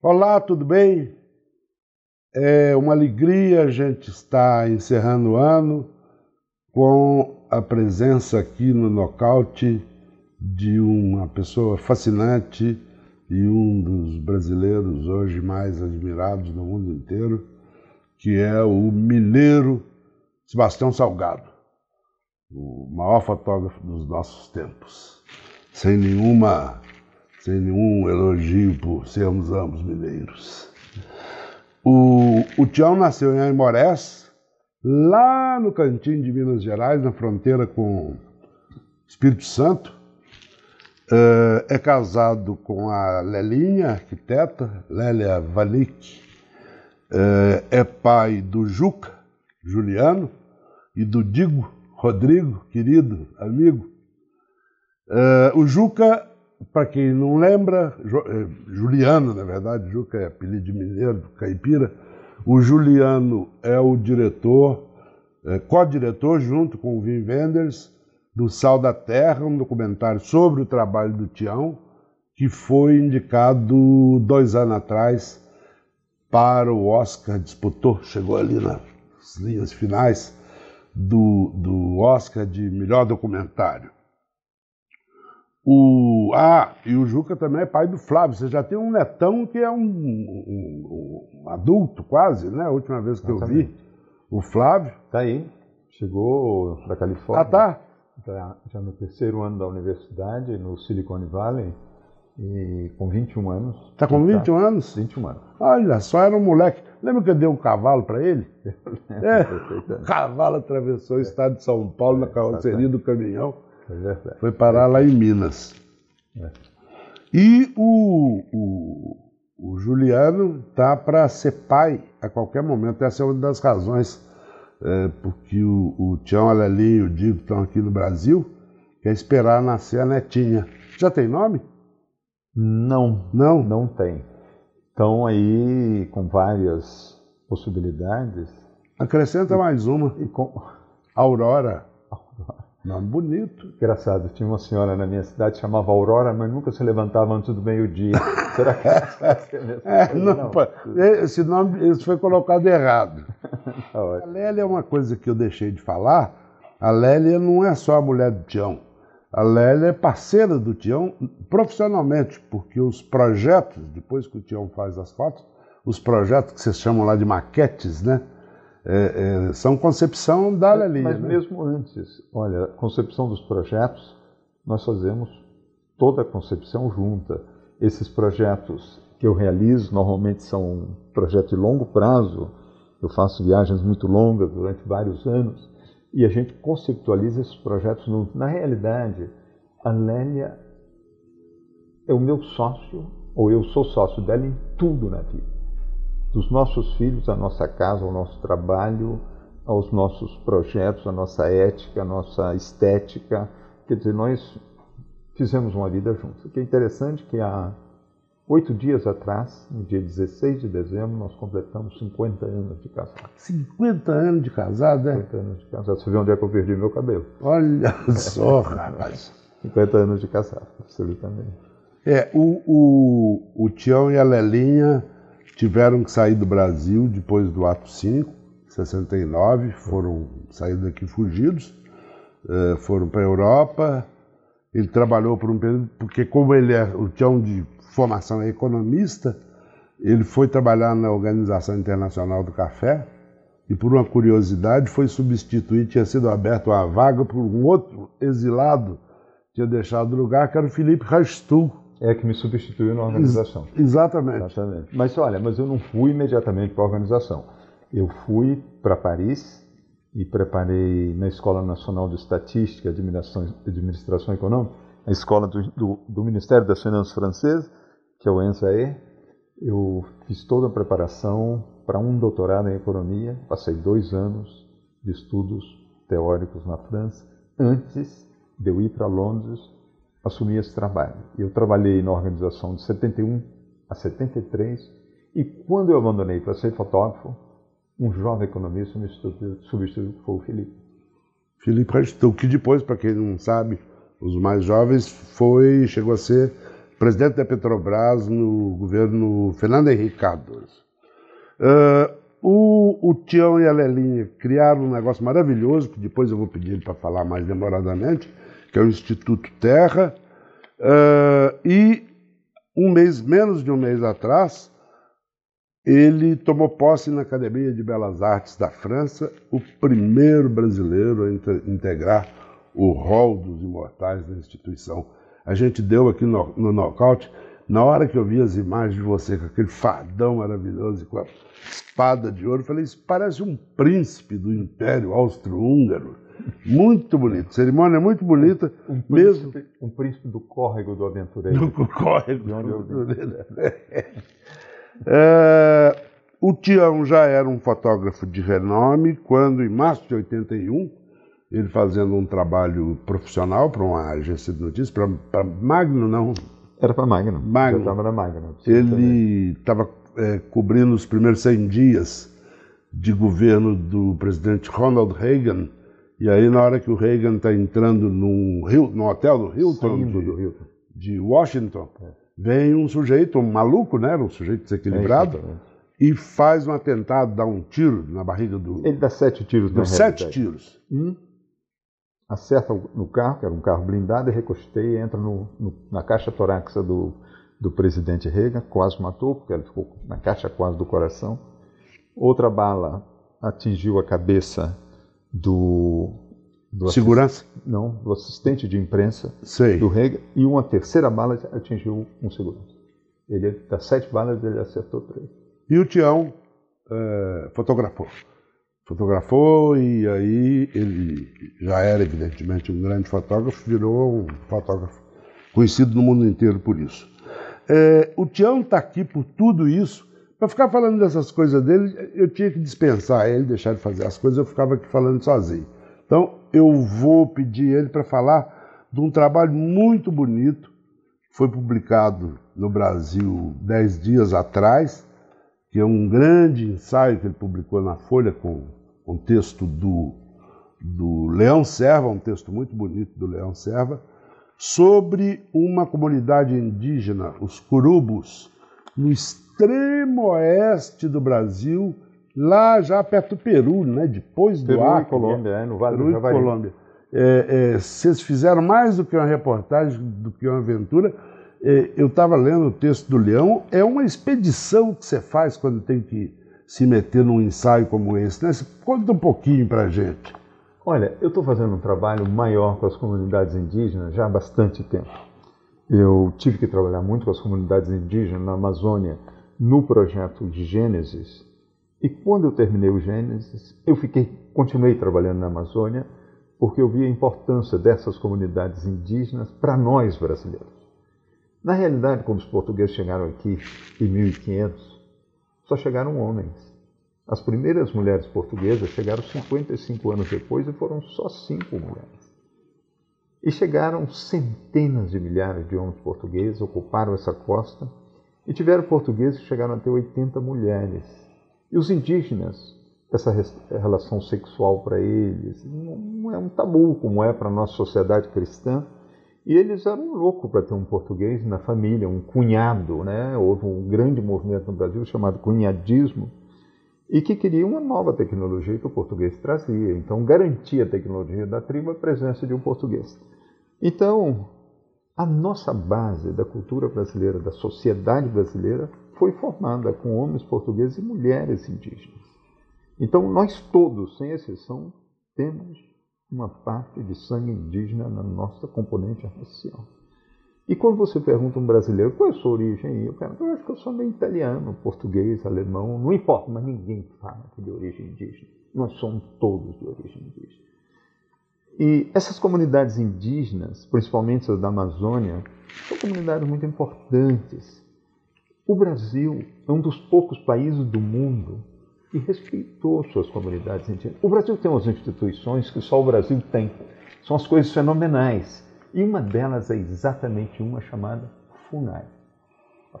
Olá, tudo bem? É uma alegria a gente estar encerrando o ano com a presença aqui no Nocaute de uma pessoa fascinante e um dos brasileiros hoje mais admirados no mundo inteiro, que é o mineiro Sebastião Salgado, o maior fotógrafo dos nossos tempos, sem nenhum elogio por sermos ambos mineiros. O Tião nasceu em Aimorés, lá no cantinho de Minas Gerais, na fronteira com Espírito Santo. É casado com a Lelinha, arquiteta, Lélia Vanik. É pai do Juca, Juliano, e do Digo, Rodrigo, querido amigo. O Juca, para quem não lembra, Juliano, na verdade, Juca é apelido de mineiro, caipira. O Juliano é o diretor, co-diretor, junto com o Wim Wenders, do Sal da Terra, um documentário sobre o trabalho do Tião, que foi indicado 2 anos atrás para o Oscar, disputou, chegou ali nas linhas finais do Oscar de melhor documentário. E o Juca também é pai do Flávio. Você já tem um netão que é um adulto quase, né? A última vez que eu vi o Flávio. Tá aí, chegou da Califórnia. Tá. Já no 3º ano da universidade, no Silicon Valley, e com 21 anos. Tá com 21 anos? 21 anos. Olha, só era um moleque. Lembra que eu dei um cavalo para ele? O cavalo atravessou o estado de São Paulo na carroceria do caminhão. Foi parar lá em Minas. E o Juliano tá para ser pai a qualquer momento. Essa é uma das razões porque o Tião, a Lelinha e o Digo estão aqui no Brasil, quer esperar nascer a netinha. Já tem nome? Não tem. Estão aí com várias possibilidades. Acrescenta mais uma. Aurora. Nome bonito. Engraçado, tinha uma senhora na minha cidade que chamava Aurora, mas nunca se levantava antes do meio-dia. Será que é não? Esse nome foi colocado errado. A Lélia é uma coisa que eu deixei de falar. A Lélia não é só a mulher do Tião. A Lélia é parceira do Tião profissionalmente, porque os projetos, depois que o Tião faz as fotos, os projetos que vocês chamam lá de maquetes, né? São concepção da Lelinha. Mas mesmo antes, olha, a concepção dos projetos, nós fazemos toda a concepção junta. Esses projetos que eu realizo normalmente são projetos de longo prazo. Eu faço viagens muito longas durante vários anos e a gente conceptualiza esses projetos. Na realidade, a Lélia é o meu sócio, ou eu sou sócio dela em tudo na vida. Dos nossos filhos, a nossa casa, o nosso trabalho, aos nossos projetos, a nossa ética, a nossa estética. Quer dizer, nós fizemos uma vida juntos. O que é interessante é que há 8 dias atrás, no dia 16 de dezembro, nós completamos 50 anos de casado. 50 anos de casado, é? 50 anos de casado. Você vê onde é que eu perdi meu cabelo. Olha só, rapaz. 50 anos de casado, absolutamente. O Tião e a Lelinha tiveram que sair do Brasil depois do ato 5, 69, sair daqui fugidos, foram para a Europa. Ele trabalhou por um período, porque como o Tião de formação é economista, ele foi trabalhar na Organização Internacional do Café e por uma curiosidade foi substituir, tinha sido aberta uma vaga por um outro exilado, tinha deixado o lugar, que era o Felipe Rastul. Que me substituiu na organização. Exatamente. Mas olha, eu não fui imediatamente para a organização. Eu fui para Paris e preparei na Escola Nacional de Estatística e Administração Econômica, a escola do Ministério das Finanças francês, que é o ENSAE. Eu fiz toda a preparação para um doutorado em economia, passei 2 anos de estudos teóricos na França, antes de eu ir para Londres assumi esse trabalho. Eu trabalhei na organização de 71 a 73 e quando eu abandonei para ser fotógrafo, um jovem economista me substituiu, que foi o Felipe. Felipe Rastul, que depois, para quem não sabe, os mais jovens, chegou a ser presidente da Petrobras no governo Fernando Henrique Cardoso. O Tião e a Lelinha criaram um negócio maravilhoso, que depois eu vou pedir ele para falar mais demoradamente, que é o Instituto Terra, e menos de um mês atrás, ele tomou posse na Academia de Belas Artes da França, o primeiro brasileiro a integrar o rol dos imortais da instituição. A gente deu aqui no nocaute, na hora que eu vi as imagens de você com aquele fardão maravilhoso e com a espada de ouro, eu falei, isso parece um príncipe do Império Austro-Húngaro. Muito bonito, cerimônia muito bonita. Um príncipe do córrego do aventureiro. Do córrego do aventureiro. O Tião já era um fotógrafo de renome quando, em março de 81, ele fazendo um trabalho profissional para uma agência de notícias, para Magno, não. Era para Magno. Magno. Eu estava na Magno. Ele estava cobrindo os primeiros 100 dias de governo do presidente Ronald Reagan. E aí, na hora que o Reagan está entrando num hotel do Hilton, de Washington, vem um sujeito, um maluco, né? Um sujeito desequilibrado, e faz um atentado, dá um tiro na barriga do... Ele dá 7 tiros, deu 7 tiros. Acerta no carro, que era um carro blindado, e recostei e entra na caixa torácica do presidente Reagan, quase matou, porque ele ficou na caixa quase do coração. Outra bala atingiu a cabeça do segurança? Não, do assistente de imprensa do Reagan, e uma terceira bala atingiu um segurança. Das 7 balas, ele acertou 3. E o Tião fotografou, e aí ele já era evidentemente um grande fotógrafo, virou um fotógrafo conhecido no mundo inteiro por isso. O Tião está aqui por tudo isso. Para ficar falando dessas coisas dele, eu tinha que dispensar ele, deixar ele fazer as coisas, eu ficava aqui falando sozinho. Então, eu vou pedir ele para falar de um trabalho muito bonito, que foi publicado no Brasil 10 dias atrás, que é um grande ensaio que ele publicou na Folha com um texto do Leão Serva, um texto muito bonito do Leão Serva, sobre uma comunidade indígena, os Curubos, no extremo oeste do Brasil, lá já perto do Peru, né? Depois do Acre. Colômbia, no Vale do Javari. Colômbia. Vocês fizeram mais do que uma reportagem, do que uma aventura. Eu estava lendo o texto do Leão, é uma expedição que você faz quando tem que se meter num ensaio como esse, né? Você conta um pouquinho para a gente. Olha, eu estou fazendo um trabalho maior com as comunidades indígenas já há bastante tempo. Eu tive que trabalhar muito com as comunidades indígenas na Amazônia, no projeto de Gênesis. E quando eu terminei o Gênesis, eu continuei trabalhando na Amazônia, porque eu vi a importância dessas comunidades indígenas para nós brasileiros. Na realidade, quando os portugueses chegaram aqui em 1500, só chegaram homens. As primeiras mulheres portuguesas chegaram 55 anos depois e foram só 5 mulheres. E chegaram centenas de milhares de homens portugueses, ocuparam essa costa, e tiveram portugueses que chegaram a ter 80 mulheres. E os indígenas, essa relação sexual para eles não é um tabu, como é para a nossa sociedade cristã. E eles eram loucos para ter um português na família, um cunhado, né? Houve um grande movimento no Brasil chamado cunhadismo, e que queria uma nova tecnologia que o português trazia. Então, garantia a tecnologia da tribo a presença de um português. Então, a nossa base da cultura brasileira, da sociedade brasileira, foi formada com homens portugueses e mulheres indígenas. Então, nós todos, sem exceção, temos uma parte de sangue indígena na nossa componente racial. E quando você pergunta a um brasileiro qual é a sua origem, eu acho que eu sou meio italiano, português, alemão, não importa, mas ninguém fala de origem indígena. Nós somos todos de origem indígena. E essas comunidades indígenas, principalmente as da Amazônia, são comunidades muito importantes. O Brasil é um dos poucos países do mundo que respeitou suas comunidades indígenas. O Brasil tem umas instituições que só o Brasil tem. São as coisas fenomenais. E uma delas é exatamente uma chamada FUNAI, a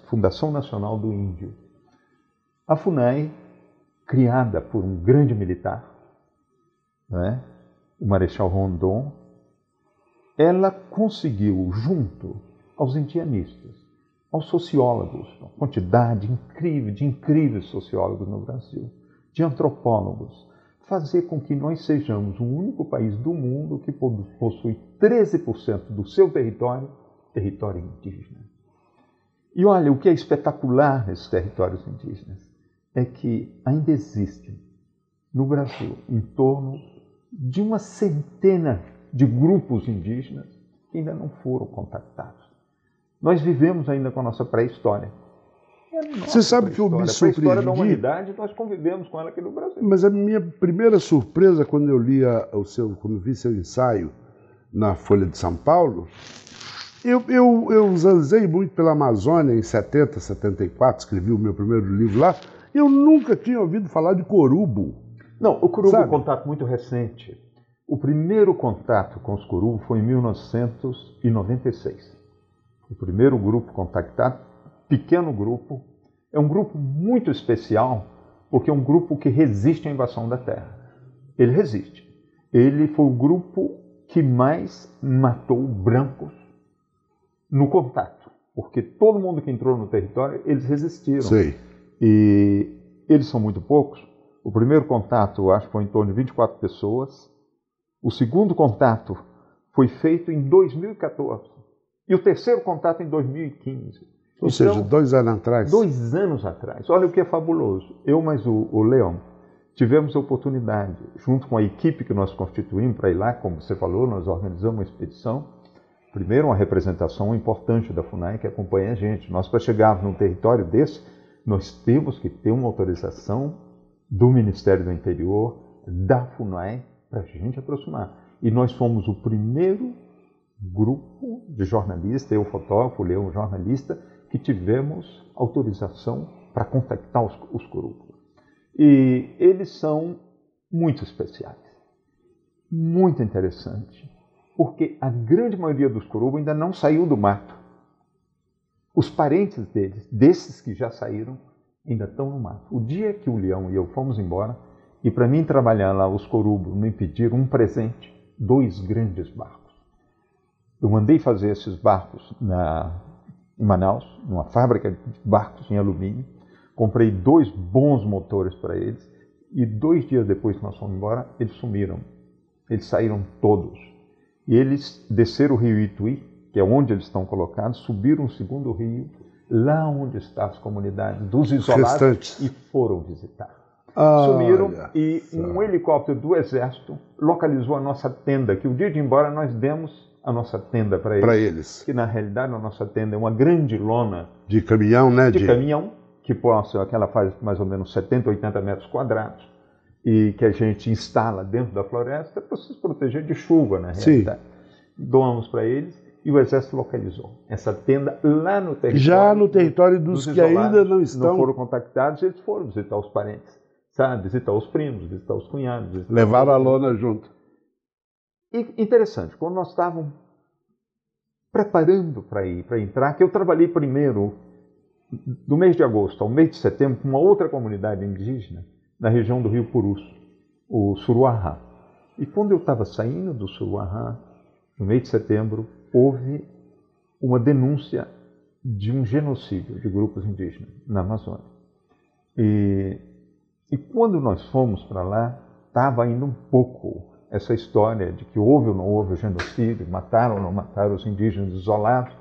Fundação Nacional do Índio. A FUNAI, criada por um grande militar, né, o Marechal Rondon, ela conseguiu, junto aos indianistas, aos sociólogos, uma quantidade incrível de incríveis sociólogos no Brasil, de antropólogos, fazer com que nós sejamos o único país do mundo que possui 13% do seu território indígena. E olha, o que é espetacular nesses territórios indígenas é que ainda existem no Brasil em torno de uma centena de grupos indígenas que ainda não foram contactados. Nós vivemos ainda com a nossa pré-história. Você sabe que eu me surpreendi... A pré-história da humanidade, nós convivemos com ela aqui no Brasil. Mas a minha primeira surpresa quando eu li quando vi seu ensaio na Folha de São Paulo, eu zanzei muito pela Amazônia em 70, 74, escrevi o meu primeiro livro lá, e eu nunca tinha ouvido falar de corubo. Não, o corubo é um contato muito recente. O primeiro contato com os corubos foi em 1996. O primeiro grupo contactado, pequeno grupo, é um grupo muito especial, porque é um grupo que resiste à invasão da terra. Ele resiste. Ele foi o grupo que mais matou brancos no contato, porque todo mundo que entrou no território, eles resistiram. Sei. E eles são muito poucos. O primeiro contato, eu acho que foi em torno de 24 pessoas. O segundo contato foi feito em 2014. E o terceiro contato em 2015. Ou seja, 2 anos atrás. 2 anos atrás. Olha o que é fabuloso. Eu mais o Leão tivemos a oportunidade, junto com a equipe que nós constituímos para ir lá, como você falou, nós organizamos uma expedição. Primeiro, uma representação importante da FUNAI que acompanha a gente. Nós, para chegarmos num território desse, nós temos que ter uma autorização do Ministério do Interior, da FUNAI, para a gente aproximar. E nós fomos o primeiro grupo de jornalistas, eu fotógrafo, o Leão jornalista, que tivemos autorização para contactar os corubos. E eles são muito especiais, muito interessantes, porque a grande maioria dos corubos ainda não saiu do mato. Os parentes deles, desses que já saíram, ainda estão no mato. O dia que o Leão e eu fomos embora, e para mim trabalhar lá, os corubos me pediram um presente, 2 grandes barcos. Eu mandei fazer esses barcos em Manaus, numa fábrica de barcos em alumínio. Comprei 2 bons motores para eles e 2 dias depois que nós fomos embora, eles sumiram. Eles saíram todos. E eles desceram o rio Ituí, que é onde eles estão colocados, subiram o segundo rio, lá onde estão as comunidades dos isolados restantes, e foram visitar. Sumiram e um helicóptero do Exército localizou a nossa tenda, que o dia de ir embora nós demos a nossa tenda para eles. Que na realidade a nossa tenda é uma grande lona de caminhão, né? De caminhão, que ela faz mais ou menos 70, 80 metros quadrados e que a gente instala dentro da floresta para se proteger de chuva, na realidade. Sim. Doamos para eles e o Exército localizou essa tenda lá no território. Já no território dos que ainda não estão. Não foram contactados, eles foram visitar os parentes, sabe? Visitar os primos, visitar os cunhados. Levaram a lona junto. E interessante, quando nós estávamos preparando para entrar, que eu trabalhei primeiro, do mês de agosto ao mês de setembro, com uma outra comunidade indígena, na região do Rio Purus, o Suruahá. E quando eu estava saindo do Suruahá, no mês de setembro, houve uma denúncia de um genocídio de grupos indígenas na Amazônia. E quando nós fomos para lá, estava ainda um pouco essa história de que houve ou não houve o genocídio, mataram ou não mataram os indígenas isolados.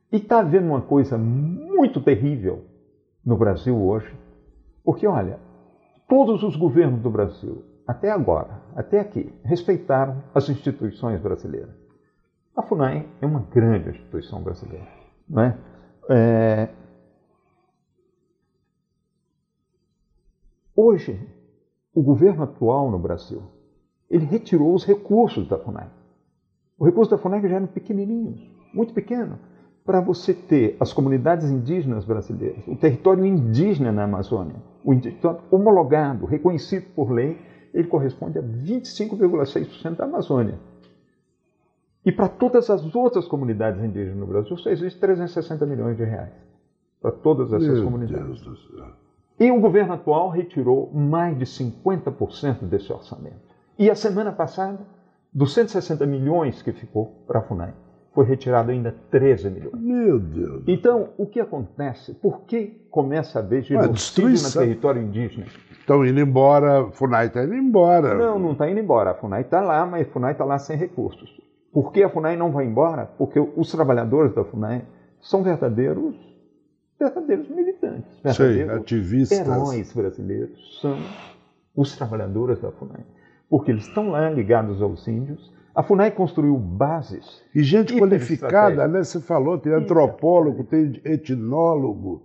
E está havendo uma coisa muito terrível no Brasil hoje, porque, olha, todos os governos do Brasil, até agora, até aqui, respeitaram as instituições brasileiras. A FUNAI é uma grande instituição brasileira, não é? Hoje, o governo atual no Brasil, ele retirou os recursos da FUNAI. O recurso da FUNAI já eram pequenininhos, muito pequeno, para você ter as comunidades indígenas brasileiras, o território indígena na Amazônia, o território homologado, reconhecido por lei, ele corresponde a 25,6% da Amazônia. E para todas as outras comunidades indígenas no Brasil, só existe 360 milhões de reais para todas essas comunidades. E o governo atual retirou mais de 50% desse orçamento. E a semana passada, dos 160 milhões que ficou para a FUNAI, foi retirado ainda 13 milhões. Meu Deus. Então, o que acontece? Por que começa a haver genocídio no território indígena? Estão indo embora, a FUNAI está indo embora. Não, não está indo embora. A FUNAI está lá, mas a FUNAI está lá sem recursos. Por que a FUNAI não vai embora? Porque os trabalhadores da FUNAI são verdadeiros militantes, verdadeiros ativistas. Heróis brasileiros são os trabalhadores da FUNAI. Porque eles estão lá ligados aos índios. A FUNAI construiu bases. E gente qualificada, né? Você falou, tem antropólogo, tem etnólogo.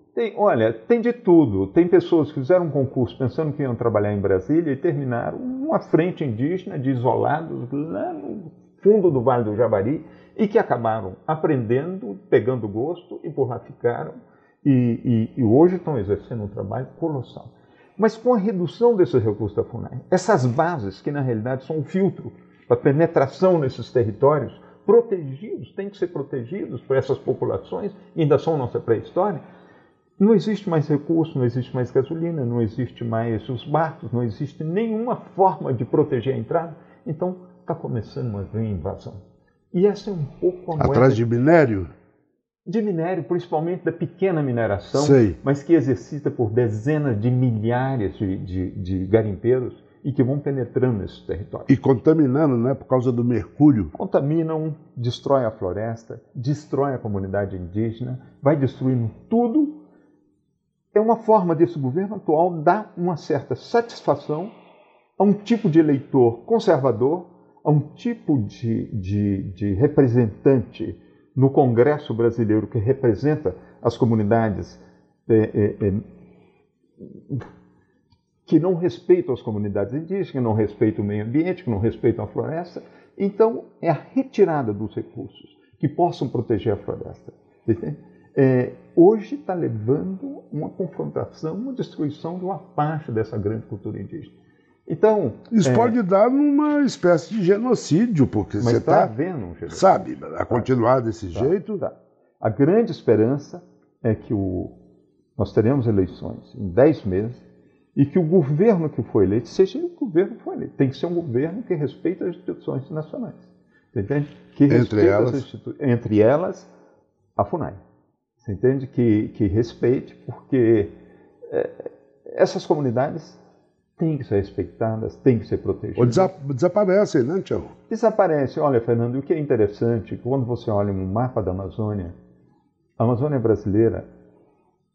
Tem de tudo. Tem pessoas que fizeram um concurso pensando que iam trabalhar em Brasília e terminaram uma frente indígena de isolados lá no fundo do Vale do Javari e que acabaram aprendendo, pegando gosto e por lá ficaram. E hoje estão exercendo um trabalho colossal. Mas com a redução desses recursos da FUNAI, essas bases, que na realidade são um filtro para penetração nesses territórios, protegidos, têm que ser protegidos por essas populações, ainda são nossa pré-história, não existe mais recurso, não existe mais gasolina, não existe mais os barcos, não existe nenhuma forma de proteger a entrada, então está começando uma grande invasão. E essa é um pouco a moeda... Atrás de minério? De minério, principalmente da pequena mineração, Sei. mas que exercita por dezenas de milhares de garimpeiros e que vão penetrando nesses territórios. E contaminando, né, por causa do mercúrio. Contaminam, destrói a floresta, destrói a comunidade indígena, vai destruindo tudo. É uma forma desse governo atual dar uma certa satisfação a um tipo de eleitor conservador, a um tipo de representante no Congresso brasileiro que representa as comunidades que não respeitam as comunidades indígenas, que não respeitam o meio ambiente, que não respeitam a floresta. Então, é a retirada dos recursos que possam proteger a floresta. Hoje está levando uma confrontação, uma destruição de uma parte dessa grande cultura indígena. Então, isso pode dar numa espécie de genocídio, porque mas você está havendo um genocídio. Sabe, a continuar desse jeito. A grande esperança é que nós teremos eleições em 10 meses e que o governo que foi eleito seja o governo que foi eleito. Tem que ser um governo que respeite as instituições nacionais. Entende? Que entre elas, a FUNAI. Você entende? Que respeite, porque essas comunidades têm que ser respeitadas, têm que ser protegidas. Ou desaparecem, né, Tiago? Desaparecem. Olha, Fernando, o que é interessante, quando você olha um mapa da Amazônia, a Amazônia brasileira,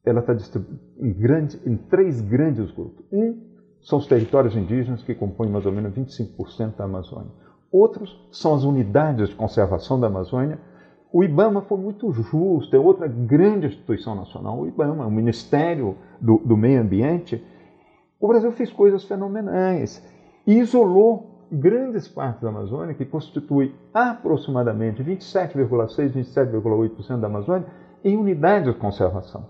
ela está distribuída em 3 grandes grupos. São os territórios indígenas, que compõem mais ou menos 25% da Amazônia. Outros são as unidades de conservação da Amazônia. O IBAMA foi muito justo, é outra grande instituição nacional, o IBAMA, o Ministério do Meio Ambiente. O Brasil fez coisas fenomenais e isolou grandes partes da Amazônia, que constitui aproximadamente 27,6%, 27,8% da Amazônia, em unidades de conservação.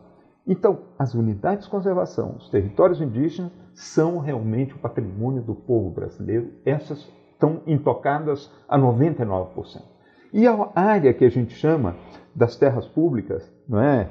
Então, as unidades de conservação, os territórios indígenas, são realmente o patrimônio do povo brasileiro. Essas estão intocadas a 99%. E a área que a gente chama das terras públicas, não é?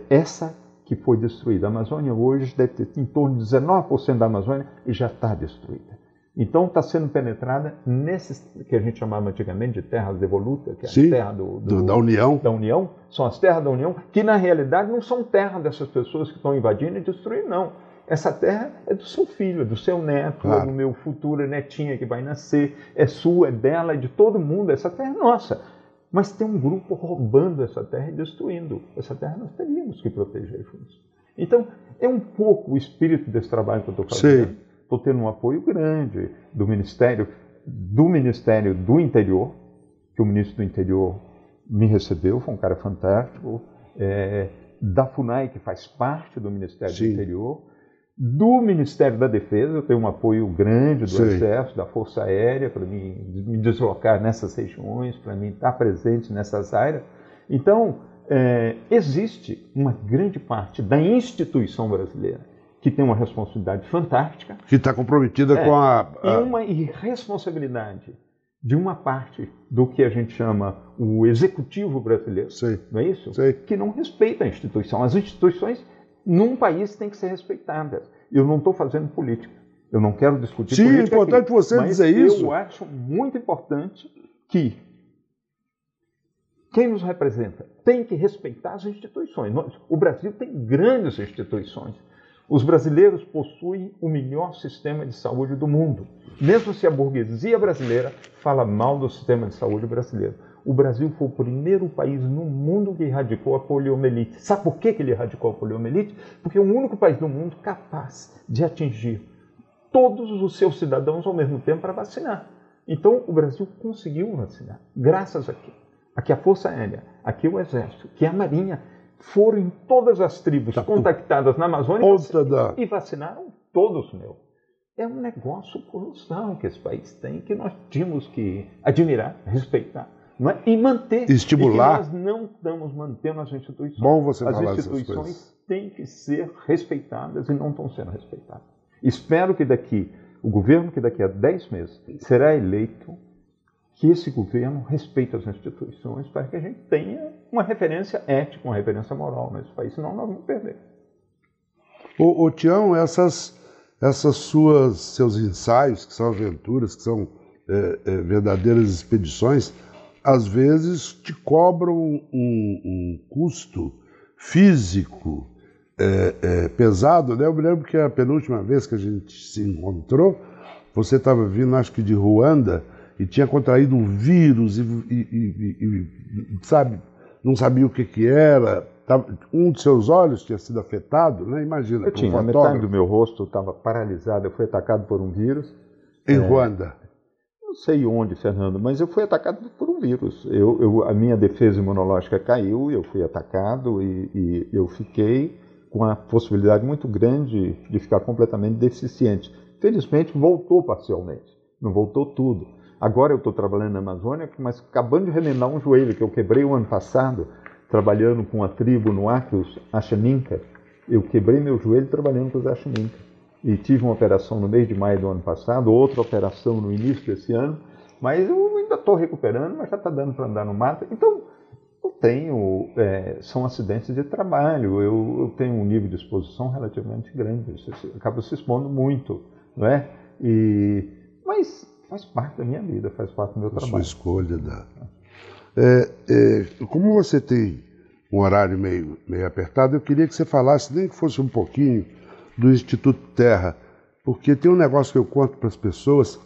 Essa que foi destruída. A Amazônia hoje deve ter em torno de 19% da Amazônia e já está destruída. Então está sendo penetrada nesses que a gente chamava antigamente de terras devolutas, que é a terra da União. Da União, são as terras da União, que na realidade não são terras dessas pessoas que estão invadindo e destruindo, não. Essa terra é do seu filho, é do seu neto, claro. É do meu futuro netinha que vai nascer, é sua, é dela, é de todo mundo, essa terra é nossa. Mas tem um grupo roubando essa terra e destruindo. Essa terra nós teríamos que proteger juntos. Então, é um pouco o espírito desse trabalho que eu estou fazendo. Estou tendo um apoio grande do Ministério do Interior, que o ministro do Interior me recebeu, foi um cara fantástico, da FUNAI, que faz parte do Ministério do Interior, do Ministério da Defesa, eu tenho um apoio grande do Exército, da Força Aérea, para me deslocar nessas regiões, para mim estar presente nessas áreas. Então, existe uma grande parte da instituição brasileira que tem uma responsabilidade fantástica. Que está comprometida com E uma irresponsabilidade de uma parte do que a gente chama o executivo brasileiro, não é isso? Que não respeita a instituição. As instituições num país têm que ser respeitadas. Eu não estou fazendo política. Eu não quero discutir política. Sim, é importante você dizer isso. Eu acho muito importante que Quem nos representa tem que respeitar as instituições. O Brasil tem grandes instituições. Os brasileiros possuem o melhor sistema de saúde do mundo. Mesmo se a burguesia brasileira fala mal do sistema de saúde brasileiro. O Brasil foi o primeiro país no mundo que erradicou a poliomielite. Sabe por que ele erradicou a poliomielite? Porque é o único país do mundo capaz de atingir todos os seus cidadãos ao mesmo tempo para vacinar. Então, o Brasil conseguiu vacinar, graças a quê? Aqui a Força Aérea, aqui o Exército, que a Marinha, foram em todas as tribos contactadas na Amazônia e vacinaram todos, meu. É um negócio colossal que esse país tem, que nós tínhamos que admirar, respeitar, não é? E manter. Estimular. E que nós não estamos mantendo as instituições. Bom você as falar essas instituições coisas. têm que ser respeitadas e não estão sendo respeitadas. Espero que o governo que daqui a 10 meses será eleito, que esse governo respeite as instituições para que a gente tenha uma referência ética, uma referência moral nesse país, senão nós vamos perder. Ô Tião, seus ensaios, que são aventuras, que são verdadeiras expedições, às vezes te cobram um custo físico pesado, né? Eu me lembro que a penúltima vez que a gente se encontrou, você estava vindo, acho que de Ruanda, e tinha contraído um vírus sabe, não sabia o que era. Um de seus olhos tinha sido afetado, né? Imagina. A metade do meu rosto estava paralisado. Eu fui atacado por um vírus. Em Ruanda? Não sei onde, Fernando, mas eu fui atacado por um vírus. A minha defesa imunológica caiu, eu fui atacado e eu fiquei com a possibilidade muito grande de ficar completamente deficiente. Felizmente, voltou parcialmente, não voltou tudo. Agora eu estou trabalhando na Amazônia, mas acabando de remendar um joelho que eu quebrei o ano passado, trabalhando com a tribo no Acre, os Achaninka. Eu quebrei meu joelho trabalhando com os Achaninka. E tive uma operação no mês de maio do ano passado, outra operação no início desse ano, mas eu ainda estou recuperando, mas já está dando para andar no mato. Então, são acidentes de trabalho, eu tenho um nível de exposição relativamente grande, você acaba se expondo muito, não é? Mas faz parte da minha vida, faz parte do meu trabalho. Sua escolha. Como você tem um horário meio apertado, eu queria que você falasse, nem que fosse um pouquinho, do Instituto Terra, porque tem um negócio que eu conto para as pessoas,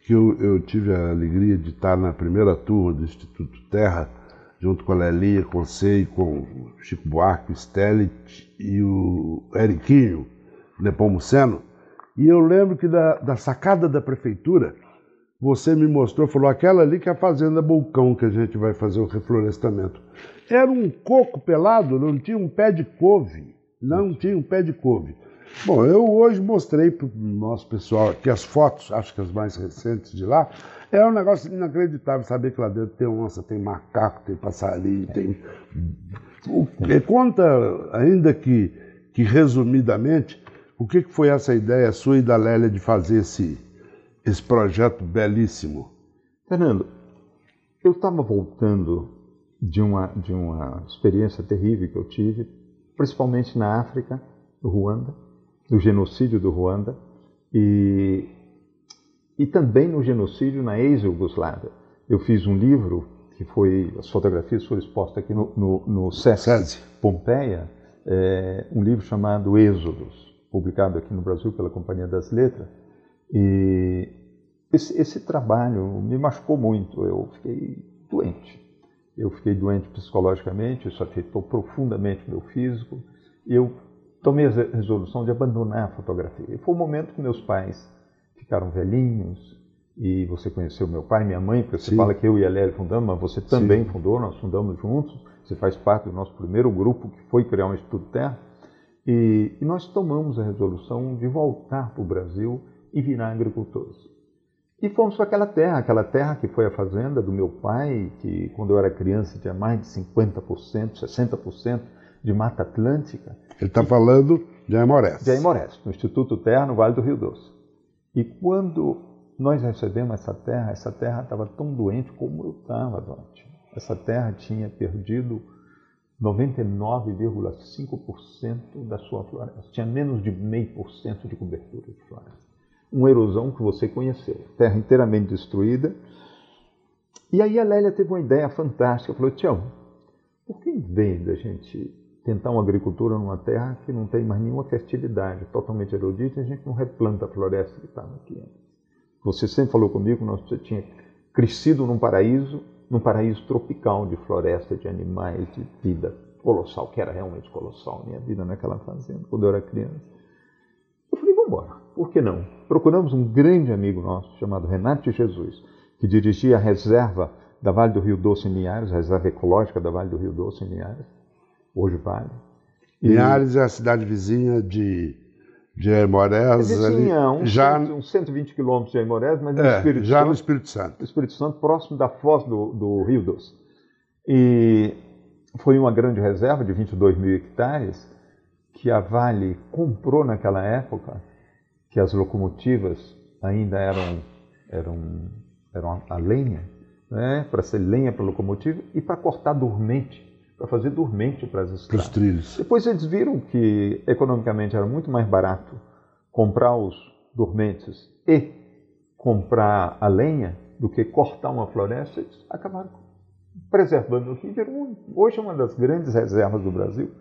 que eu tive a alegria de estar na primeira turma do Instituto Terra, junto com a Lelia, com o Sei, com o Chico Buarque, o Stellit e o Eriquinho Nepomuceno. E eu lembro que da sacada da prefeitura, você me mostrou, falou, aquela ali que é a Fazenda Bulcão, que a gente vai fazer o reflorestamento. Era um coco pelado, não tinha um pé de couve. Não tinha um pé de couve. Bom, eu hoje mostrei para o nosso pessoal aqui as fotos, acho que as mais recentes de lá. É um negócio inacreditável saber que lá dentro tem onça, tem macaco, tem passarinho, tem... Conta, ainda que resumidamente, o que foi essa ideia sua e da Lélia de fazer esse projeto belíssimo? Fernando, eu estava voltando de uma experiência terrível que eu tive, principalmente na África, no Ruanda, no genocídio do Ruanda, e também no genocídio na ex-Yugoslávia. Eu fiz um livro, que as fotografias foram expostas aqui no SESC Pompeia, um livro chamado Êxodos, publicado aqui no Brasil pela Companhia das Letras. E esse trabalho me machucou muito, eu fiquei doente. Eu fiquei doente psicologicamente, isso afetou profundamente o meu físico. Eu tomei a resolução de abandonar a fotografia. E foi o momento que meus pais ficaram velhinhos, e você conheceu meu pai e minha mãe, porque você fala que eu e a Lélia fundamos, mas você também fundou, nós fundamos juntos, você faz parte do nosso primeiro grupo que foi criar o Instituto Terra, e nós tomamos a resolução de voltar para o Brasil e virar agricultores. E fomos para aquela terra que foi a fazenda do meu pai, que quando eu era criança tinha mais de 50%, 60% de Mata Atlântica. Ele está falando de Aimorés. De Aimorés, no Instituto Terra, no Vale do Rio Doce. E quando nós recebemos essa terra estava tão doente como eu estava doente. Essa terra tinha perdido 99,5% da sua floresta. Tinha menos de 0,5% de cobertura de floresta. Uma erosão que você conheceu. Terra inteiramente destruída. E aí a Lélia teve uma ideia fantástica, falou, Tião, por que em vez da gente tentar uma agricultura numa terra que não tem mais nenhuma fertilidade, totalmente erudita, a gente não replanta a floresta que estava aqui antes? Você sempre falou comigo que você tinha crescido num paraíso tropical de floresta, de animais, de vida colossal, que era realmente colossal, minha vida naquela fazenda, quando eu era criança. Eu falei, vamos embora, por que não? Procuramos um grande amigo nosso, chamado Renato de Jesus, que dirigia a reserva da Vale do Rio Doce em Linhares, a reserva ecológica da Vale do Rio Doce em Linhares, hoje Vale. Linhares é a cidade vizinha de Aimorés, uns 120 quilômetros de Aimorés, mas no Espírito já Santo, no Espírito Santo. No Espírito Santo, próximo da foz do Rio Doce. E foi uma grande reserva de 22 mil hectares que a Vale comprou naquela época, que as locomotivas ainda eram a lenha, né, para ser lenha para a locomotiva e para cortar dormente, para fazer dormente para as estradas. Os trilhos. Depois eles viram que economicamente era muito mais barato comprar os dormentes e comprar a lenha do que cortar uma floresta. Eles acabaram preservando o rio. Hoje é uma das grandes reservas do Brasil.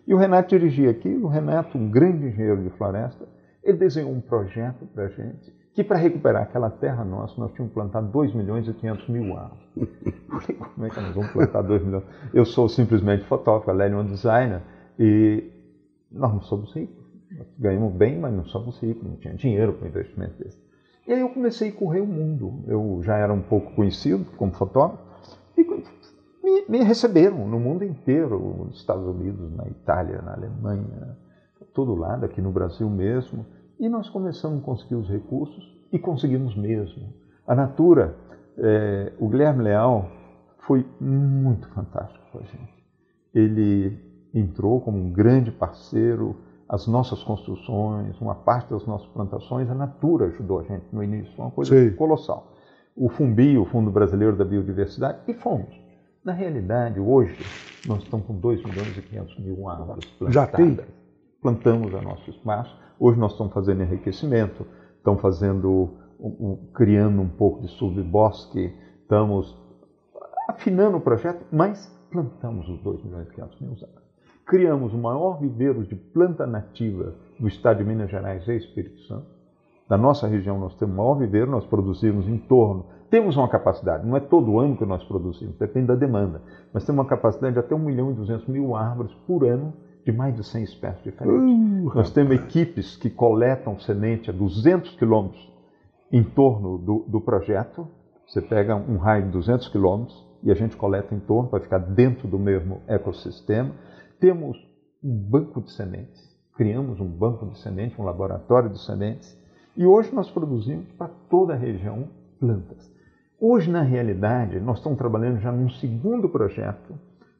E o Renato dirigia aquilo. O Renato, um grande engenheiro de floresta, ele desenhou um projeto para a gente que para recuperar aquela terra nossa, nós tínhamos plantado 2.500.000 árvores. Falei, como é que nós vamos plantar 2 milhões? Eu sou simplesmente fotógrafo, a Lélia é uma designer, e nós não somos ricos. Nós ganhamos bem, mas não somos ricos, não tinha dinheiro para um investimento desse. E aí eu comecei a correr o mundo. Eu já era um pouco conhecido como fotógrafo, e me receberam no mundo inteiro, nos Estados Unidos, na Itália, na Alemanha, todo lado, aqui no Brasil mesmo. E nós começamos a conseguir os recursos e conseguimos mesmo. A Natura, o Guilherme Leal foi muito fantástico com a gente. Ele entrou como um grande parceiro, as nossas construções, uma parte das nossas plantações, a Natura ajudou a gente no início, uma coisa colossal. O FUNBI, o Fundo Brasileiro da Biodiversidade, e fomos. Na realidade, hoje, nós estamos com 2.500.000 árvores plantadas. Já tem? Plantamos a nosso espaço. Hoje nós estamos fazendo enriquecimento, estamos criando um pouco de subbosque, estamos afinando o projeto, mas plantamos os 2.500.000 árvores. Criamos o maior viveiro de planta nativa do estado de Minas Gerais e Espírito Santo. Da nossa região nós temos o maior viveiro, nós produzimos em torno, temos uma capacidade, não é todo ano que nós produzimos, depende da demanda, mas temos uma capacidade de até 1.200.000 árvores por ano, de mais de 100 espécies diferentes. Nós temos equipes que coletam semente a 200 quilômetros em torno do projeto. Você pega um raio de 200 quilômetros e a gente coleta em torno para ficar dentro do mesmo ecossistema. Temos um banco de sementes. Criamos um banco de sementes, um laboratório de sementes. E hoje nós produzimos para toda a região plantas. Hoje, na realidade, nós estamos trabalhando já num segundo projeto.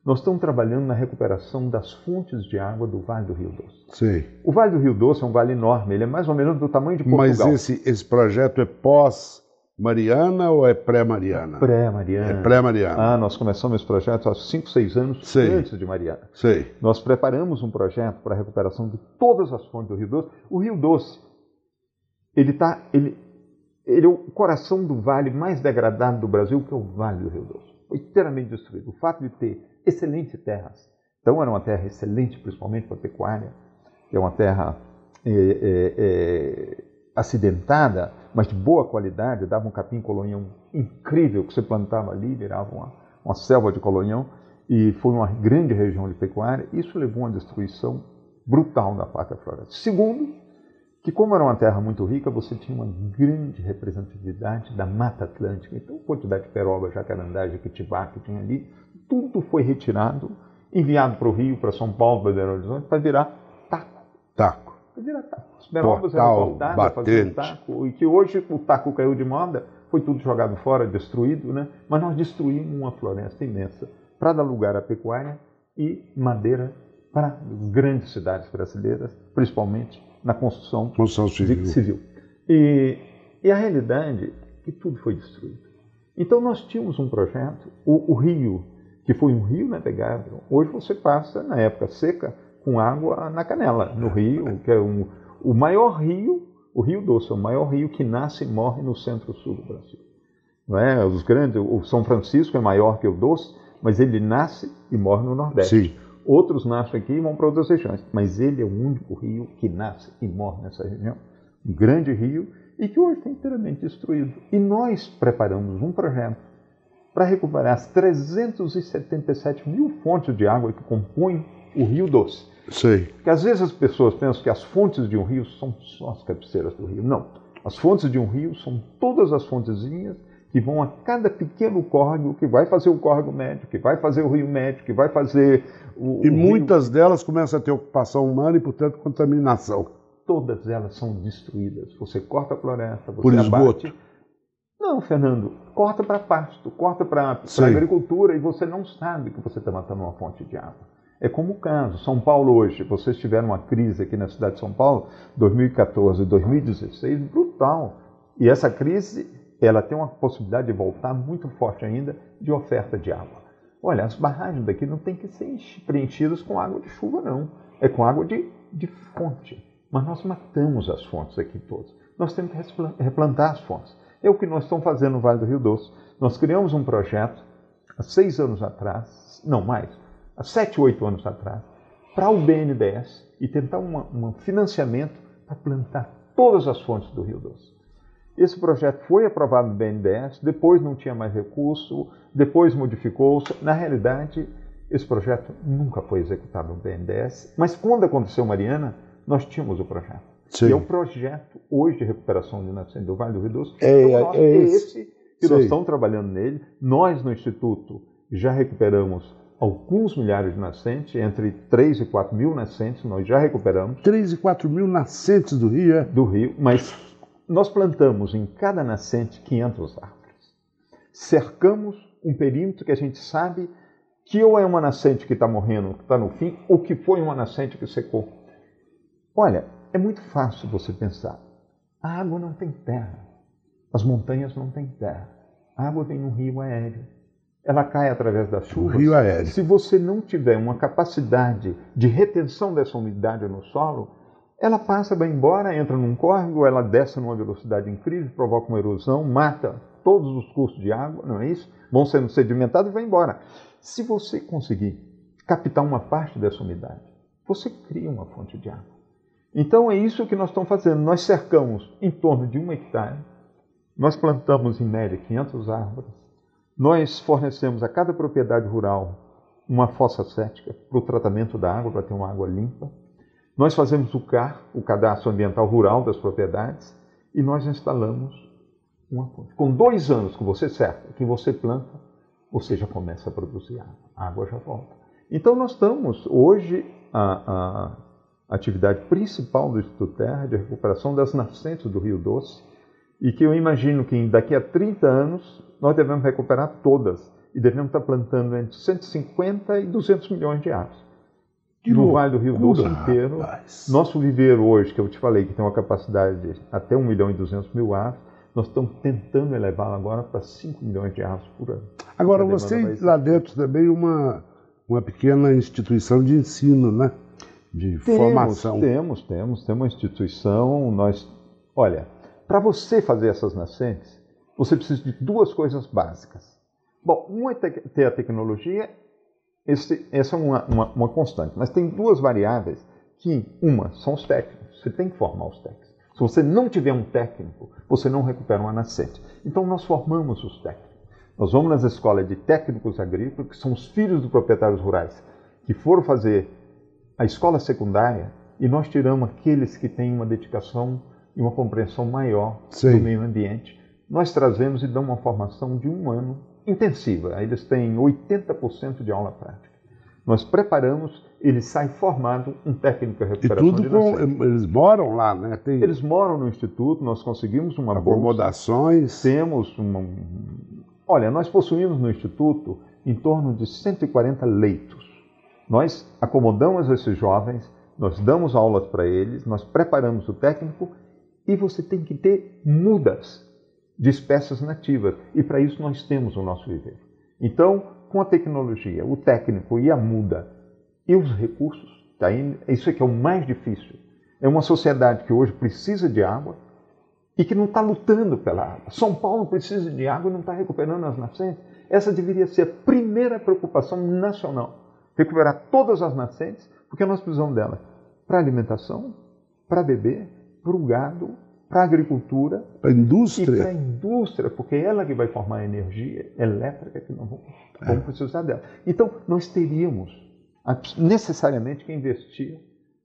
Nós estamos trabalhando na recuperação das fontes de água do Vale do Rio Doce. Sim. O Vale do Rio Doce é um vale enorme, ele é mais ou menos do tamanho de Portugal. Mas esse projeto é pós-Mariana ou é pré-Mariana? Pré-Mariana. É pré-Mariana. Ah, nós começamos esse projeto há 5, 6 anos antes de Mariana. Sei. Nós preparamos um projeto para a recuperação de todas as fontes do Rio Doce. O Rio Doce, ele é o coração do vale mais degradado do Brasil, que é o Vale do Rio Doce. Foi inteiramente destruído. O fato de ter excelentes terras. Então, era uma terra excelente, principalmente para a pecuária, que é uma terra acidentada, mas de boa qualidade, dava um capim-colonhão incrível, que você plantava ali, virava uma selva de colonhão, e foi uma grande região de pecuária. Isso levou a uma destruição brutal da parte da floresta. Segundo, que como era uma terra muito rica, você tinha uma grande representatividade da Mata Atlântica. Então, a quantidade de peroba, jacarandá, jequitibá que tinha ali, tudo foi retirado, enviado para o Rio, para São Paulo, para Belo Horizonte, para virar taco. Taco. Para virar taco. As perobas eram voltadas para fazer taco, e que hoje o taco caiu de moda, foi tudo jogado fora, destruído, né? Mas nós destruímos uma floresta imensa para dar lugar à pecuária e madeira para as grandes cidades brasileiras, principalmente na construção civil. E a realidade é que tudo foi destruído. Então nós tínhamos um projeto, o rio, que foi um rio navegável. Hoje você passa, na época seca, com água na canela, no rio, que é o maior rio, o Rio Doce é o maior rio que nasce e morre no centro-sul do Brasil. não é? Os grandes, o São Francisco é maior que o Doce, mas ele nasce e morre no Nordeste. Sim. Outros nascem aqui e vão para outras regiões, mas ele é o único rio que nasce e morre nessa região. Um grande rio e que hoje está inteiramente destruído. E nós preparamos um projeto para recuperar as 377 mil fontes de água que compõem o Rio Doce. Sei. Porque às vezes as pessoas pensam que as fontes de um rio são só as cabeceiras do rio. Não. As fontes de um rio são todas as fontezinhas que vão a cada pequeno córrego, que vai fazer o córrego médio, que vai fazer o rio médio, que vai fazer E muitas delas começam a ter ocupação humana e, portanto, contaminação. Todas elas são destruídas. Você corta a floresta, você Por esgoto. abate. Não, Fernando, corta para pasto, corta para Sim. agricultura e você não sabe que você está matando uma fonte de água. É como o caso, São Paulo hoje, vocês tiveram uma crise aqui na cidade de São Paulo, 2014 e 2016, brutal. E essa crise, ela tem uma possibilidade de voltar muito forte ainda de oferta de água. Olha, as barragens daqui não tem que ser preenchidas com água de chuva, não. É com água de fonte. Mas nós matamos as fontes aqui todas. Nós temos que replantar as fontes. É o que nós estamos fazendo no Vale do Rio Doce. Nós criamos um projeto há 6 anos atrás, não mais, há 7, 8 anos atrás, para o BNDES e tentar um financiamento para plantar todas as fontes do Rio Doce. Esse projeto foi aprovado no BNDES, depois não tinha mais recurso, depois modificou-se. Na realidade, esse projeto nunca foi executado no BNDES, mas quando aconteceu Mariana, nós tínhamos o projeto. Sim. E é o projeto hoje de recuperação de nascentes do Vale do Rio Doce. É esse que Sim. nós estamos trabalhando nele. Nós, no Instituto, já recuperamos alguns milhares de nascentes, entre 3 e 4 mil nascentes, nós já recuperamos. 3 e 4 mil nascentes do rio, é? Do rio, mas nós plantamos em cada nascente 500 árvores. Cercamos um perímetro que a gente sabe que ou é uma nascente que está morrendo, que está no fim, ou que foi uma nascente que secou. Olha, é muito fácil você pensar. A água não tem terra. As montanhas não têm terra. A água vem no rio aéreo. Ela cai através das chuvas. O rio aéreo. Se você não tiver uma capacidade de retenção dessa umidade no solo, ela passa, vai embora, entra num córrego, ela desce numa velocidade incrível, provoca uma erosão, mata todos os cursos de água, não é isso? Vão sendo sedimentados e vai embora. Se você conseguir captar uma parte dessa umidade, você cria uma fonte de água. Então é isso que nós estamos fazendo. Nós cercamos em torno de 1 hectare, nós plantamos em média 500 árvores, nós fornecemos a cada propriedade rural uma fossa séptica para o tratamento da água, para ter uma água limpa. Nós fazemos o CAR, o Cadastro Ambiental Rural das propriedades, e nós instalamos uma fonte. Com 2 anos que você cerca, que você planta, você já começa a produzir água. A água já volta. Então nós estamos, hoje, a atividade principal do Instituto Terra é de recuperação das nascentes do Rio Doce, e que eu imagino que daqui a 30 anos nós devemos recuperar todas, e devemos estar plantando entre 150 e 200 milhões de árvores. No Vale do Rio Doce inteiro. Rapaz. Nosso viveiro hoje, que eu te falei, que tem uma capacidade de até 1 milhão e 200 mil árvores, nós estamos tentando elevá-la agora para 5 milhões de árvores por ano. Agora, você lá dentro também uma pequena instituição de ensino, né? De formação. Temos uma instituição. Olha, para você fazer essas nascentes, você precisa de 2 coisas básicas. Bom, uma é ter a tecnologia. Essa é uma constante, mas tem 2 variáveis que, uma, são os técnicos. Você tem que formar os técnicos. Se você não tiver um técnico, você não recupera uma nascente. Então, nós formamos os técnicos. Nós vamos nas escolas de técnicos agrícolas, que são os filhos dos proprietários rurais, que foram fazer a escola secundária, e nós tiramos aqueles que têm uma dedicação e uma compreensão maior do meio ambiente. Nós trazemos e damos uma formação de 1 ano intensiva. Eles têm 80% de aula prática. Nós preparamos, ele sai formado um técnico de recuperação de nascentes. Eles moram lá, né? Eles moram no Instituto, nós conseguimos uma acomodações. Temos Olha, nós possuímos no Instituto em torno de 140 leitos. Nós acomodamos esses jovens, nós damos aulas para eles, nós preparamos o técnico e você tem que ter mudas de espécies nativas. E para isso nós temos o nosso viveiro. Então, com a tecnologia, o técnico e a muda e os recursos, isso é que é o mais difícil. É uma sociedade que hoje precisa de água e que não está lutando pela água. São Paulo precisa de água e não está recuperando as nascentes. Essa deveria ser a primeira preocupação nacional. Recuperar todas as nascentes, porque nós precisamos dela para alimentação, para beber, para o gado, para a agricultura. Para a indústria. E para a indústria, porque é ela que vai formar a energia elétrica que nós vamos precisar dela. Então, nós teríamos necessariamente que investir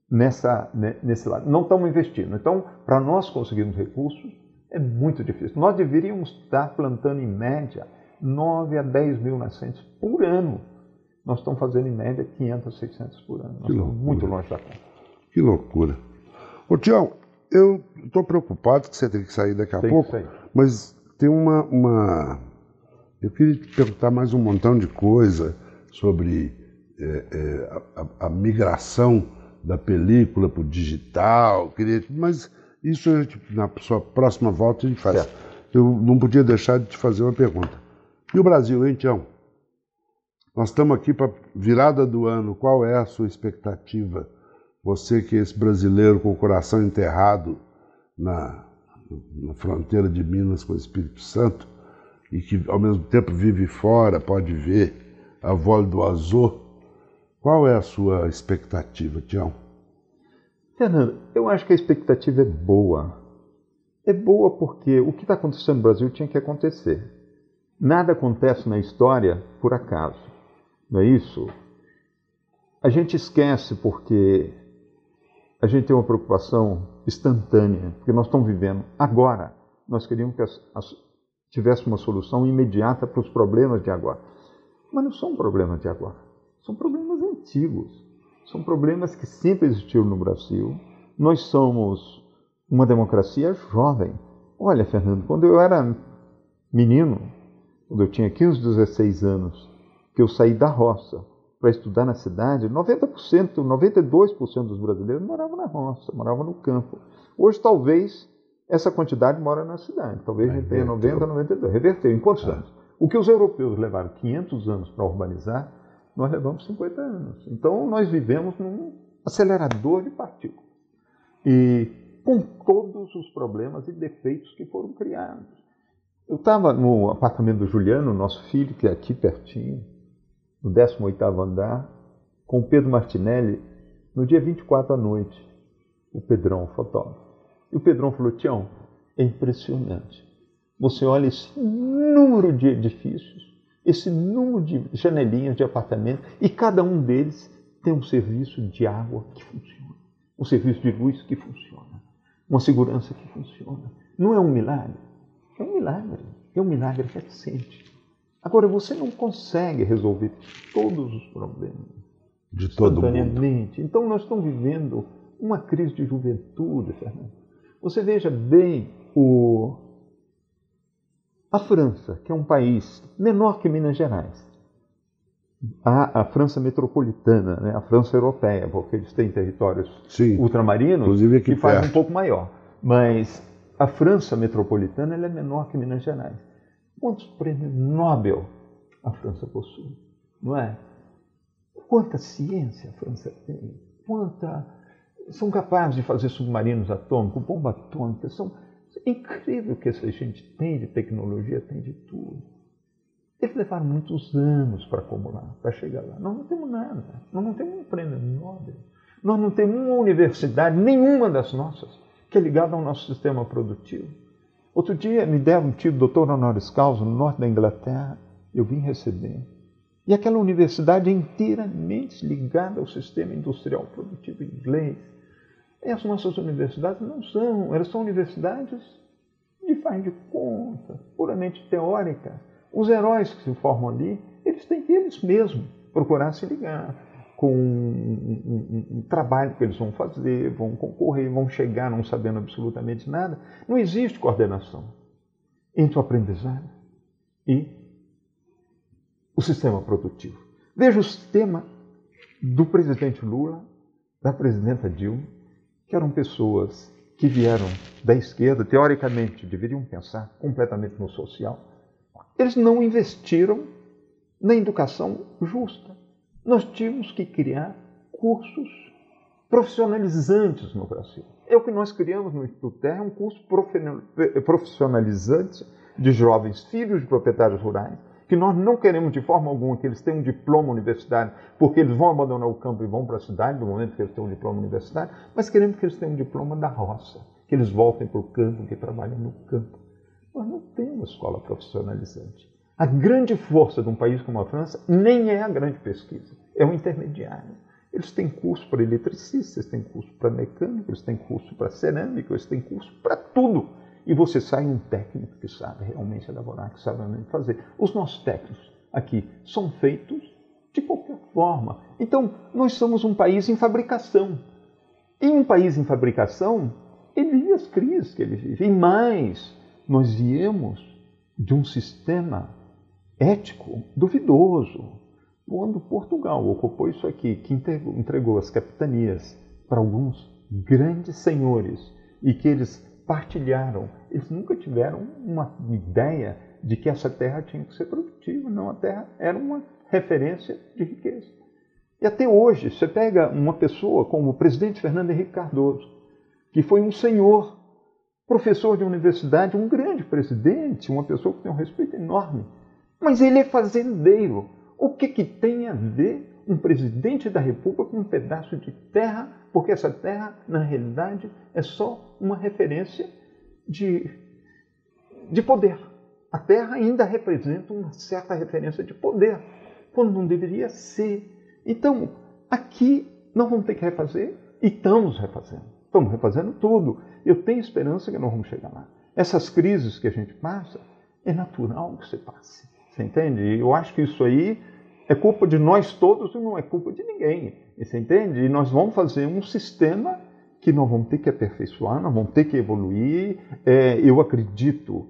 nesse lado. Não estamos investindo. Então, para nós conseguirmos recursos, é muito difícil. Nós deveríamos estar plantando, em média, 9 a 10 mil nascentes por ano. Nós estamos fazendo, em média, 500, 600 por ano. Nós estamos muito longe da conta. Que loucura. Ô, Tião, eu estou preocupado que você tem que sair daqui a pouco, mas tem uma... Eu queria te perguntar mais um montão de coisa sobre a migração da película para o digital, mas isso na sua próxima volta a gente faz. Certo. Eu não podia deixar de te fazer uma pergunta. E o Brasil, hein, Tião? Nós estamos aqui para virada do ano. Qual é a sua expectativa? Você que é esse brasileiro com o coração enterrado na fronteira de Minas com o Espírito Santo e que ao mesmo tempo vive fora, pode ver a Vole do Azul. Qual é a sua expectativa, Tião? Fernando, eu acho que a expectativa é boa. É boa porque o que está acontecendo no Brasil tinha que acontecer. Nada acontece na história por acaso. Não é isso? A gente esquece porque a gente tem uma preocupação instantânea, porque nós estamos vivendo agora. Nós queríamos que tivesse uma solução imediata para os problemas de agora. Mas não são problemas de agora, são problemas antigos. São problemas que sempre existiram no Brasil. Nós somos uma democracia jovem. Olha, Fernando, quando eu era menino, quando eu tinha 15, 16 anos, que eu saí da roça para estudar na cidade, 90%, 92% dos brasileiros moravam na roça, moravam no campo. Hoje, talvez, essa quantidade mora na cidade. Talvez a gente tenha 90, 92. Reverteu. Em quantos anos? O que os europeus levaram 500 anos para urbanizar, nós levamos 50 anos. Então, nós vivemos num acelerador de partículas. E com todos os problemas e defeitos que foram criados. Eu estava no apartamento do Juliano, nosso filho, que é aqui pertinho, no 18º andar, com o Pedro Martinelli, no dia 24 à noite, o Pedrão, o fotógrafo. E o Pedrão falou: Tião, é impressionante. Você olha esse número de edifícios, esse número de janelinhas de apartamento, e cada um deles tem um serviço de água que funciona, um serviço de luz que funciona, uma segurança que funciona. Não é um milagre? É um milagre. É um milagre recente. Agora, você não consegue resolver todos os problemas de todo instantaneamente. mundo. Então, nós estamos vivendo uma crise de juventude, Fernando. Você veja bem a França, que é um país menor que Minas Gerais. A França metropolitana, né? A França europeia, porque eles têm territórios ultramarinos que fazem um pouco maior. Mas a França metropolitana ela é menor que Minas Gerais. Quantos prêmios Nobel a França possui? Não é? Quanta ciência a França tem? São capazes de fazer submarinos atômicos, bomba atômica. É incrível o que essa gente tem de tecnologia, tem de tudo. Eles levaram muitos anos para acumular, para chegar lá. Nós não temos nada. Nós não temos um prêmio Nobel. Nós não temos uma universidade, nenhuma das nossas, que é ligada ao nosso sistema produtivo. Outro dia me deram um título de doutor honoris causa no norte da Inglaterra. Eu vim receber. E aquela universidade é inteiramente ligada ao sistema industrial produtivo inglês. E as nossas universidades não são. Elas são universidades de faz de conta, puramente teóricas. Os heróis que se formam ali, eles têm que eles mesmos procurar se ligar com um trabalho que eles vão fazer, vão concorrer, vão chegar não sabendo absolutamente nada. Não existe coordenação entre o aprendizado e o sistema produtivo. Veja o sistema do presidente Lula, da presidenta Dilma, que eram pessoas que vieram da esquerda, teoricamente deveriam pensar completamente no social. Eles não investiram na educação justa. Nós tínhamos que criar cursos profissionalizantes no Brasil. É o que nós criamos no Instituto Terra, um curso profissionalizante de jovens filhos de proprietários rurais, que nós não queremos de forma alguma que eles tenham um diploma universitário, porque eles vão abandonar o campo e vão para a cidade no momento que eles têm um diploma universitário, mas queremos que eles tenham um diploma da roça, que eles voltem para o campo, que trabalhem no campo. Nós não temos escola profissionalizante. A grande força de um país como a França nem é a grande pesquisa, é o intermediário. Eles têm curso para eletricistas, eles têm curso para mecânico, eles têm curso para cerâmica, eles têm curso para tudo. E você sai um técnico que sabe realmente elaborar, que sabe realmente fazer. Os nossos técnicos aqui são feitos de qualquer forma. Então, nós somos um país em fabricação. E um país em fabricação, ele vive as crises que ele vive. E mais, nós viemos de um sistema ético duvidoso. Quando Portugal ocupou isso aqui, que entregou as capitanias para alguns grandes senhores e que eles partilharam, eles nunca tiveram uma ideia de que essa terra tinha que ser produtiva. Não, a terra era uma referência de riqueza. E até hoje, você pega uma pessoa como o presidente Fernando Henrique Cardoso, que foi um senhor, professor de universidade, um grande presidente, uma pessoa que tem um respeito enorme, mas ele é fazendeiro. O que tem a ver um presidente da República com um pedaço de terra, porque essa terra, na realidade, é só uma referência de poder. A terra ainda representa uma certa referência de poder, quando não deveria ser. Então, aqui nós vamos ter que refazer, e estamos refazendo. Estamos refazendo tudo. Eu tenho esperança que nós vamos chegar lá. Essas crises que a gente passa, é natural que você passe. Você entende? E eu acho que isso aí é culpa de nós todos e não é culpa de ninguém. Você entende? E nós vamos fazer um sistema que nós vamos ter que aperfeiçoar, nós vamos ter que evoluir. Eu acredito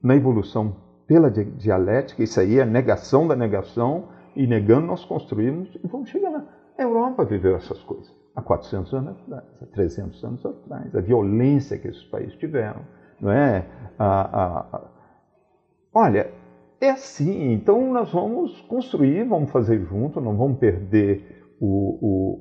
na evolução pela dialética, isso aí é a negação da negação, e negando nós construímos e vamos chegar lá. A Europa viveu essas coisas há 400 anos atrás, há 300 anos atrás, a violência que esses países tiveram, não é? Olha, é assim, então nós vamos construir, vamos fazer junto, não vamos perder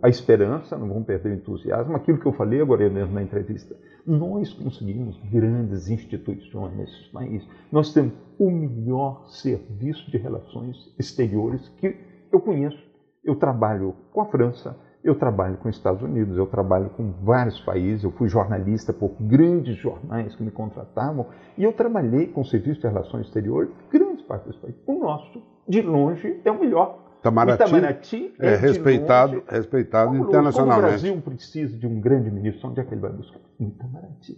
a esperança, não vamos perder o entusiasmo. Aquilo que eu falei agora mesmo na entrevista, nós conseguimos grandes instituições nesses países. Nós temos o melhor serviço de relações exteriores que eu conheço. Eu trabalho com a França, eu trabalho com os Estados Unidos, eu trabalho com vários países, eu fui jornalista por grandes jornais que me contratavam, e eu trabalhei com o serviço de relações exteriores em grandes partes dos países. O nosso, de longe, é o melhor. Itamaraty é respeitado internacionalmente. Como o Brasil precisa de um grande ministro, onde é que ele vai buscar? Em Itamaraty.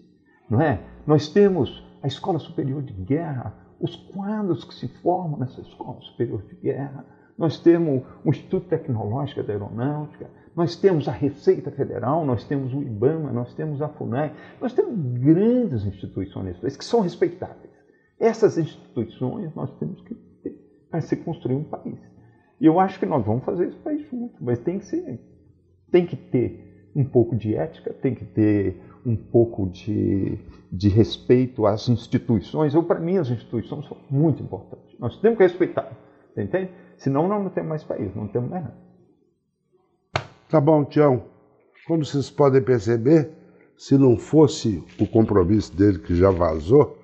Não é? Nós temos a Escola Superior de Guerra, os quadros que se formam nessa Escola Superior de Guerra. Nós temos o Instituto Tecnológico da Aeronáutica, nós temos a Receita Federal, nós temos o IBAMA, nós temos a FUNAI, nós temos grandes instituições que são respeitáveis. Essas instituições nós temos que ter para se construir um país. E eu acho que nós vamos fazer esse país junto, mas tem que ter um pouco de ética, tem que ter um pouco de respeito às instituições. Para mim, as instituições são muito importantes. Nós temos que respeitar, você entende? Senão nós não temos mais país, não temos mais nada. Tá bom, Tião. Como vocês podem perceber, se não fosse o compromisso dele que já vazou,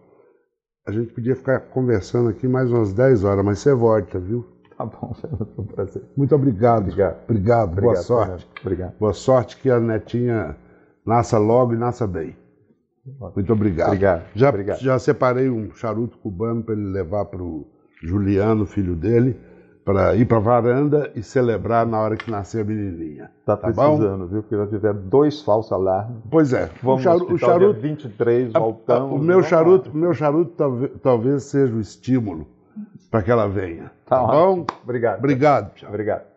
a gente podia ficar conversando aqui mais umas 10 horas, mas você volta, viu? Tá bom, foi um prazer. Muito obrigado. Obrigado. Boa sorte. Obrigado. Boa sorte, que a netinha nasça logo e nasça bem. Muito obrigado. Obrigado. Já separei um charuto cubano para ele levar para o Juliano, filho dele, para ir para a varanda e celebrar na hora que nascer a menininha. Tá precisando, viu? Porque nós tivemos 2 falsos alarmes. Pois é. Vamos o charuto dia 23, voltamos. O meu charuto talvez seja o estímulo para que ela venha. Tá bom? Obrigado. Obrigado. Obrigado.